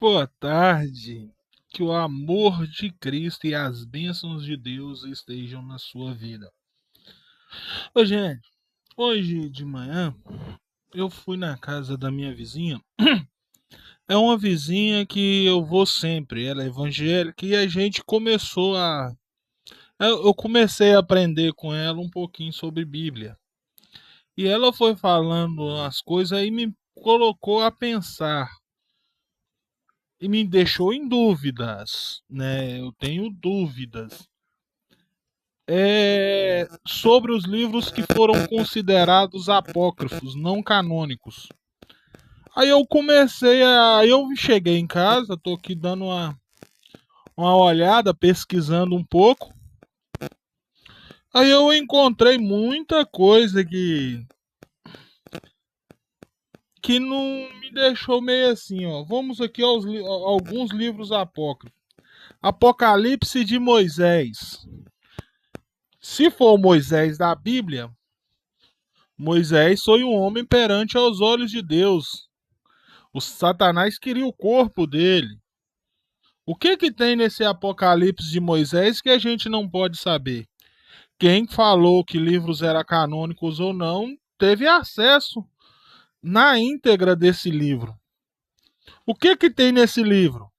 Boa tarde. Que o amor de Cristo e as bênçãos de Deus estejam na sua vida. Ô, gente, hoje de manhã eu fui na casa da minha vizinha. É uma vizinha que eu vou sempre, ela é evangélica e a gente começou a. Eu comecei a aprender com ela um pouquinho sobre Bíblia. E ela foi falando as coisas e me colocou a pensar. E me deixou em dúvidas, né? Eu tenho dúvidas sobre os livros que foram considerados apócrifos, não canônicos. Aí eu cheguei em casa, tô aqui dando uma olhada, pesquisando um pouco. Aí eu encontrei muita coisa que não me deixou meio assim, ó. Vamos aqui alguns livros apócrifos. Apocalipse de Moisés. Se for Moisés da Bíblia, Moisés foi um homem perante aos olhos de Deus. O Satanás queria o corpo dele. O que que tem nesse Apocalipse de Moisés que a gente não pode saber? Quem falou que livros eram canônicos ou não teve acesso na íntegra desse livro. O que que tem nesse livro?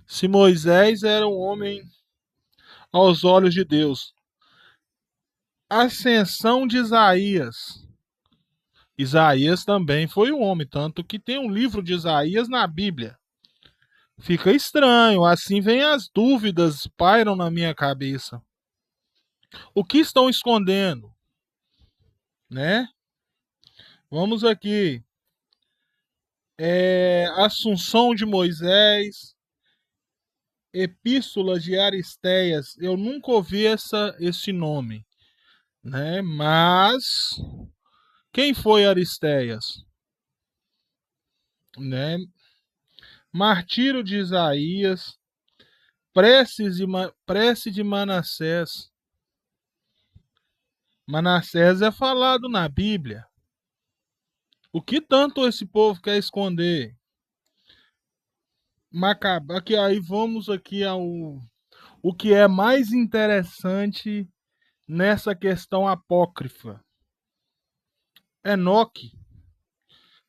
Se Moisés era um homem aos olhos de Deus. Ascensão de Isaías. Isaías também foi um homem, tanto que tem um livro de Isaías na Bíblia. Fica estranho, assim vem as dúvidas, pairam na minha cabeça. O que estão escondendo, né? Vamos aqui. Assunção de Moisés, Epístola de Aristeias. Eu nunca ouvi esse nome, né? Mas quem foi Aristeias, né? Martírio de Isaías, prece de Manassés. Manassés é falado na Bíblia. O que tanto esse povo quer esconder? Aqui, aí vamos aqui ao o que é mais interessante nessa questão apócrifa. Enoque.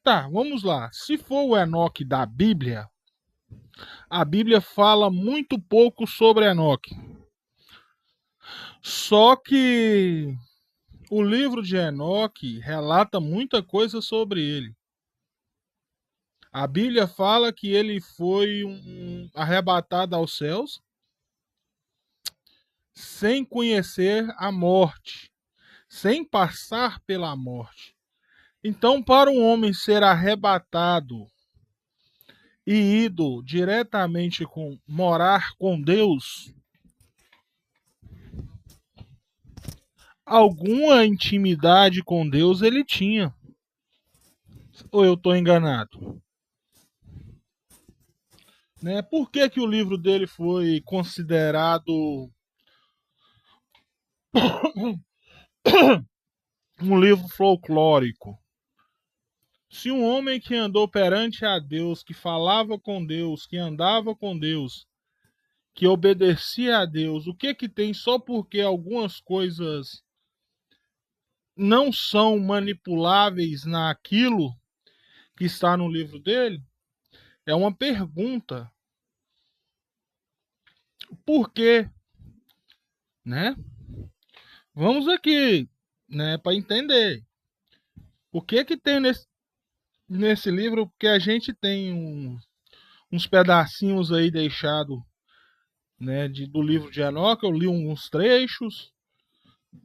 Tá, vamos lá. Se for o Enoque da Bíblia, a Bíblia fala muito pouco sobre Enoque. Só que o livro de Enoque relata muita coisa sobre ele. A Bíblia fala que ele foi arrebatado aos céus sem conhecer a morte, sem passar pela morte. Então, para um homem ser arrebatado e ido diretamente morar com Deus, alguma intimidade com Deus ele tinha. Ou eu estou enganado? Né? Por que, que o livro dele foi considerado um livro folclórico? Se um homem que andou perante a Deus, que falava com Deus, que andava com Deus, que obedecia a Deus, o que que tem só porque algumas coisas não são manipuláveis naquilo que está no livro dele? É uma pergunta. Por quê? Né? Vamos aqui, né, para entender. O que que tem nesse livro? Porque a gente tem uns pedacinhos aí deixado, né, do livro de Enoque, eu li alguns trechos.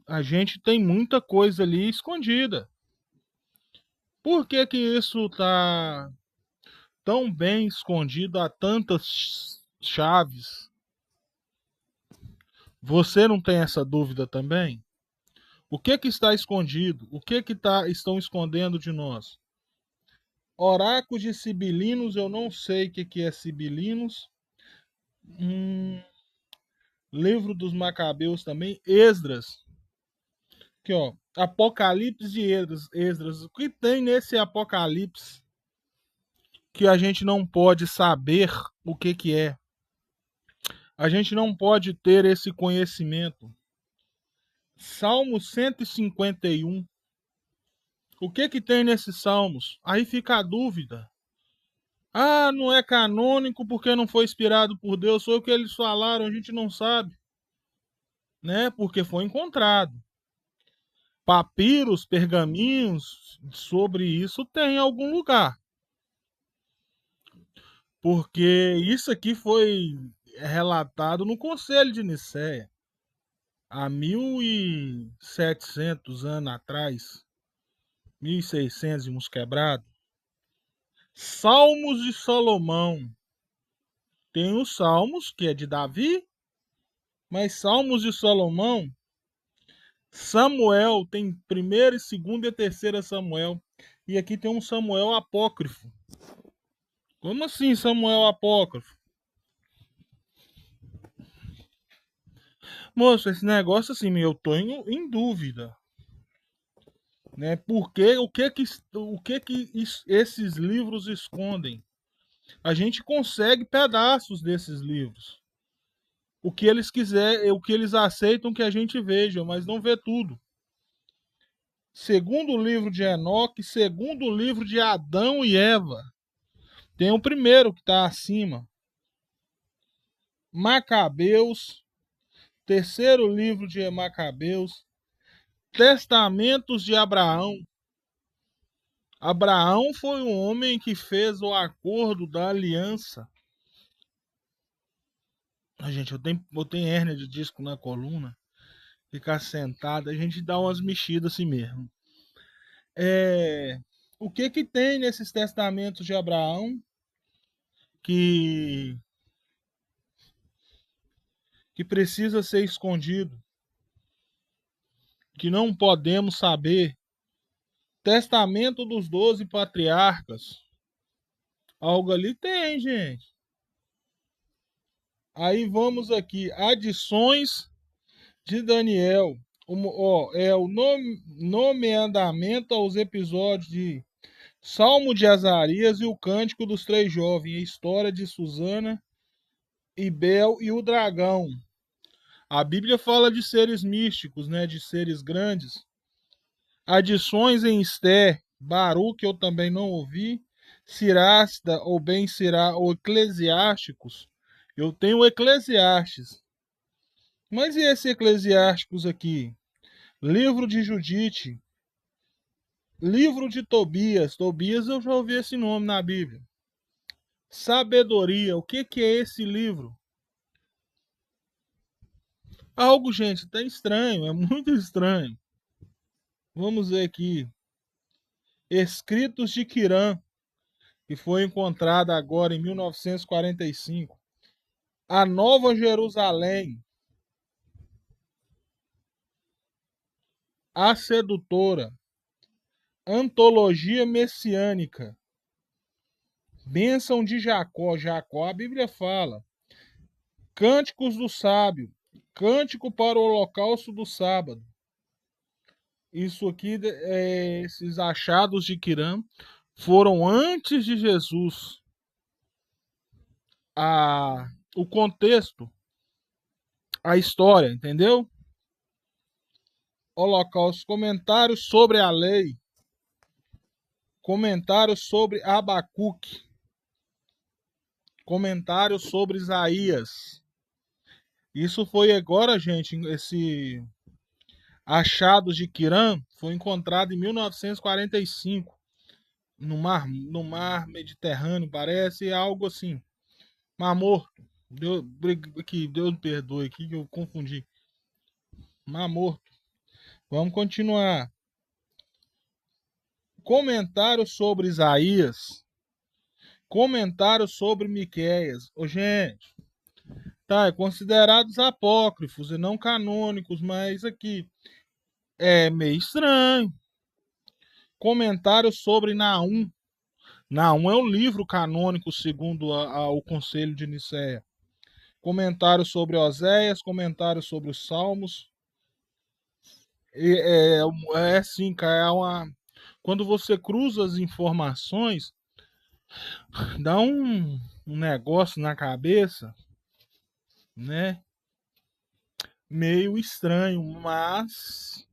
A gente tem muita coisa ali escondida. Por que que isso está tão bem escondido a tantas chaves? Você não tem essa dúvida também? O que que está escondido? O que que estão escondendo de nós? Oráculo de Sibilinos, eu não sei o que que é Sibilinos. Livro dos Macabeus também. Esdras. Aqui, ó. Apocalipse de Esdras. O que tem nesse Apocalipse que a gente não pode saber o que é. A gente não pode ter esse conhecimento. Salmo 151. O que tem nesses salmos? Aí fica a dúvida. Ah, não é canônico porque não foi inspirado por Deus. Foi o que eles falaram, a gente não sabe, né? Porque foi encontrado. Papiros, pergaminhos sobre isso tem em algum lugar. Porque isso aqui foi relatado no Conselho de Nicéia, há 1700 anos atrás, 1600 e uns quebrados. Salmos de Salomão. Tem os Salmos, que é de Davi, mas Salmos de Salomão, Samuel, tem primeira e segunda e terceira Samuel. E aqui tem um Samuel apócrifo. Como assim Samuel apócrifo? Moço, esse negócio assim, eu tô em dúvida, né? Porque o que que esses livros escondem? A gente consegue pedaços desses livros. O que eles quiserem, o que eles aceitam que a gente veja, mas não vê tudo. Segundo o livro de Enoque, segundo o livro de Adão e Eva, tem o primeiro que está acima. Macabeus, terceiro livro de Macabeus, Testamentos de Abraão. Abraão foi o homem que fez o acordo da aliança. Gente, eu tenho hérnia de disco na coluna. Ficar sentado, a gente dá umas mexidas assim mesmo. O que tem nesses testamentos de Abraão que, que precisa ser escondido, que não podemos saber? Testamento dos 12 patriarcas. Algo ali tem, gente. Aí vamos aqui, adições de Daniel. É o nomeamento aos episódios de Salmo de Azarias e o Cântico dos Três Jovens, a história de Susana, Ibel e o dragão. A Bíblia fala de seres místicos, né, de seres grandes. Adições em Esther, Baruque eu também não ouvi, Sirasta ou bem Sirá ou Eclesiásticos. Eu tenho Eclesiastes. Mas e esse Eclesiásticos aqui? Livro de Judite, livro de Tobias. Tobias eu já ouvi esse nome na Bíblia. Sabedoria, o que é esse livro? Algo, gente, tá estranho, é muito estranho. Vamos ver aqui. Escritos de Quirã, que foi encontrada agora em 1945. A Nova Jerusalém. A Sedutora. Antologia Messiânica. Bênção de Jacó. Jacó, a Bíblia fala. Cânticos do Sábio. Cântico para o Holocausto do Sábado. Isso aqui, esses achados de Quirã foram antes de Jesus. O contexto, a história, entendeu? Holocausto, comentários sobre a lei, comentários sobre Abacuque, comentários sobre Isaías. Isso foi agora, gente, esse achados de Quirã foi encontrado em 1945 no mar Mediterrâneo, parece algo assim. Mar Morto. Deus me perdoe aqui que eu confundi. Mar Morto. Vamos continuar. Comentários sobre Isaías. Comentários sobre Miqueias. Ô, gente, tá, é considerados apócrifos e não canônicos, mas aqui é meio estranho. Comentários sobre Naum. Naum é um livro canônico segundo o Conselho de Nicéia. Comentários sobre Oséias, comentários sobre os Salmos. Assim, cara, quando você cruza as informações, dá um negócio na cabeça, né? Meio estranho, mas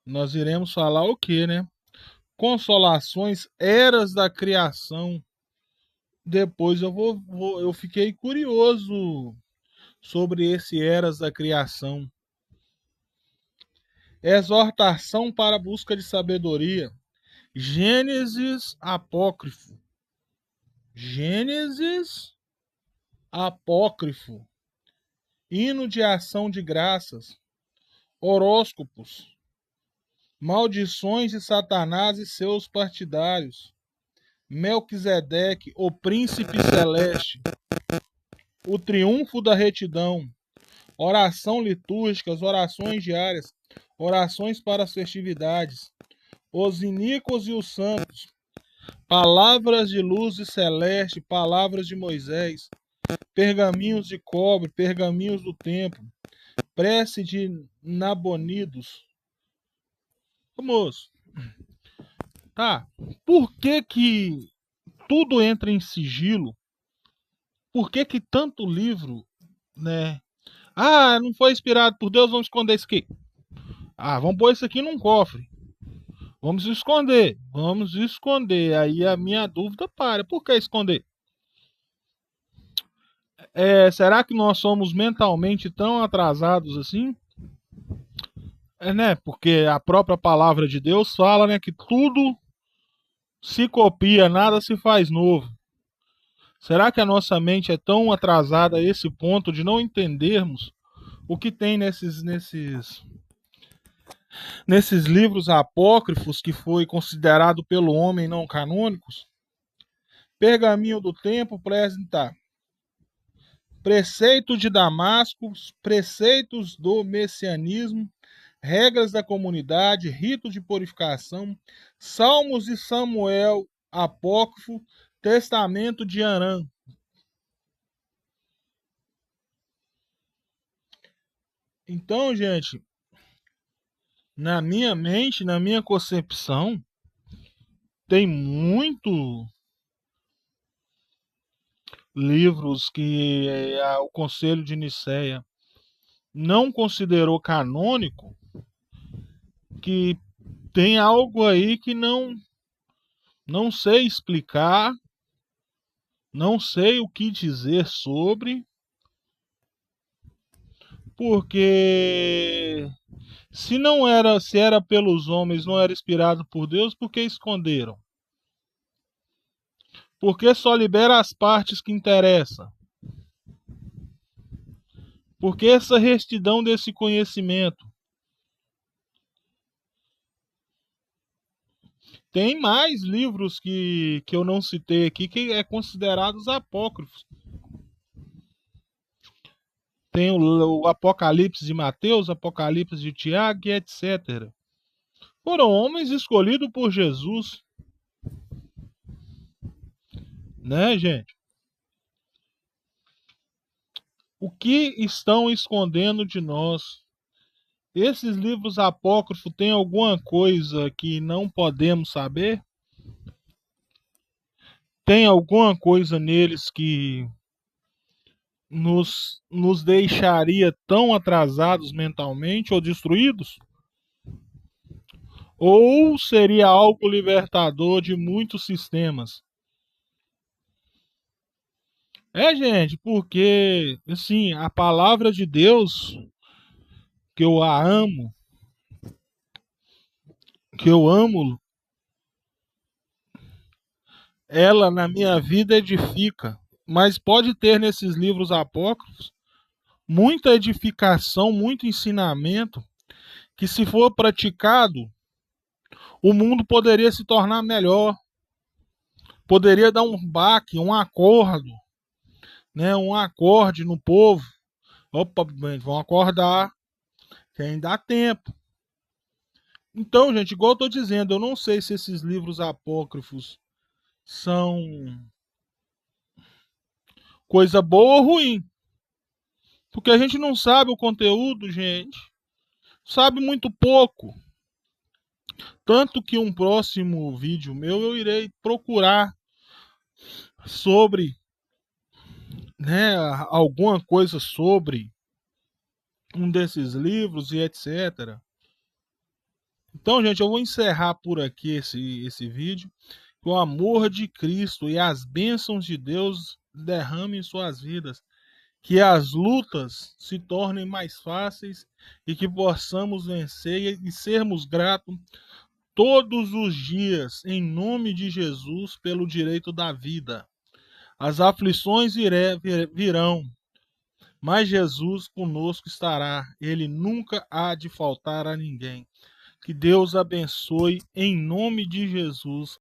nós iremos falar o que, né? Consolações, eras da criação. Depois eu fiquei curioso sobre esse eras da criação. Exortação para a busca de sabedoria. Gênesis apócrifo. Gênesis apócrifo. Hino de ação de graças. Horóscopos. Maldições de Satanás e seus partidários. Melquisedeque, o príncipe celeste. O triunfo da retidão. Oração litúrgicas, orações diárias, orações para as festividades. Os iníquos e os santos. Palavras de luz e celeste, palavras de Moisés. Pergaminhos de cobre, pergaminhos do templo. Prece de Nabonidos. Moço, tá. Por que tudo entra em sigilo? Por que tanto livro, né? Ah, não foi inspirado por Deus, vamos esconder isso aqui. Ah, vamos pôr isso aqui num cofre. Vamos esconder, vamos esconder. Aí a minha dúvida para. Por que esconder? Será que nós somos mentalmente tão atrasados assim? Né? Porque a própria palavra de Deus fala, né, que tudo se copia, nada se faz novo. Será que a nossa mente é tão atrasada a esse ponto de não entendermos o que tem nesses livros apócrifos que foi considerado pelo homem não canônicos? Pergaminho do tempo apresentar preceito de Damasco, preceitos do messianismo, regras da comunidade, rito de purificação, Salmos de Samuel apócrifo, testamento de Arã. Então, gente, na minha mente, na minha concepção, tem muito livros que o Conselho de Nicéia não considerou canônico, que tem algo aí que não sei explicar, não sei o que dizer sobre, porque se era pelos homens, não era inspirado por Deus, por que esconderam? Porque só libera as partes que interessam. Porque essa restidão desse conhecimento. Tem mais livros que eu não citei aqui que é considerados apócrifos. Tem o Apocalipse de Mateus, Apocalipse de Tiago e etc. Foram homens escolhidos por Jesus. Né, gente? O que estão escondendo de nós? Esses livros apócrifos têm alguma coisa que não podemos saber? Tem alguma coisa neles que nos deixaria tão atrasados mentalmente ou destruídos? Ou seria algo libertador de muitos sistemas? Gente, porque, assim, a palavra de Deus, que eu a amo, que eu amo, ela na minha vida edifica. Mas pode ter nesses livros apócrifos muita edificação, muito ensinamento, que se for praticado, o mundo poderia se tornar melhor. Poderia dar um baque, um acordo, né? Um acorde no povo. Opa, vão acordar, que ainda dá tempo. Então, gente, igual eu tô dizendo, eu não sei se esses livros apócrifos são coisa boa ou ruim. Porque a gente não sabe o conteúdo, gente. Sabe muito pouco. Tanto que um próximo vídeo meu eu irei procurar sobre, né, alguma coisa sobre um desses livros e etc. Então, gente, eu vou encerrar por aqui esse vídeo. Que o amor de Cristo e as bênçãos de Deus derramem em suas vidas. Que as lutas se tornem mais fáceis e que possamos vencer e sermos gratos todos os dias, em nome de Jesus, pelo direito da vida. As aflições virão, mas Jesus conosco estará. Ele nunca há de faltar a ninguém. Que Deus abençoe em nome de Jesus.